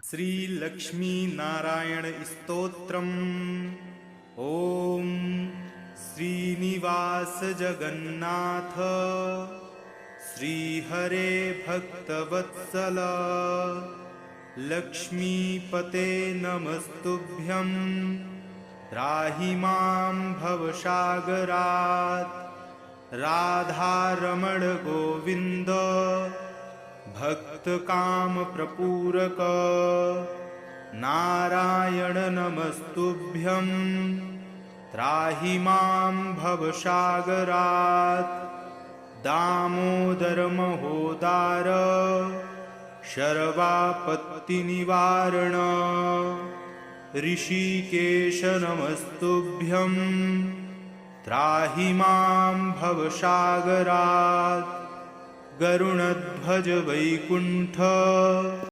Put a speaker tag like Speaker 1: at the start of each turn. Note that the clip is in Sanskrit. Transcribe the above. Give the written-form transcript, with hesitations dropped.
Speaker 1: श्रीलक्ष्मीनारायणस्तोत्रम्। ॐ श्रीनिवास जगन्नाथ श्रीहरे भक्तवत्सल लक्ष्मीपते नमस्तुभ्यं। त्राहि मां भवसागरात् राधारमण गोविन्द भक्तकामप्रपूरक नारायण नमस्तुभ्यं। त्राहि मां भवसागरात् दामोदर महोदार शर्वापत्तिनिवारण ऋषिकेश नमस्तुभ्यं। त्राहि मां भवसागरात् गरुणध्वज वैकुण्ठ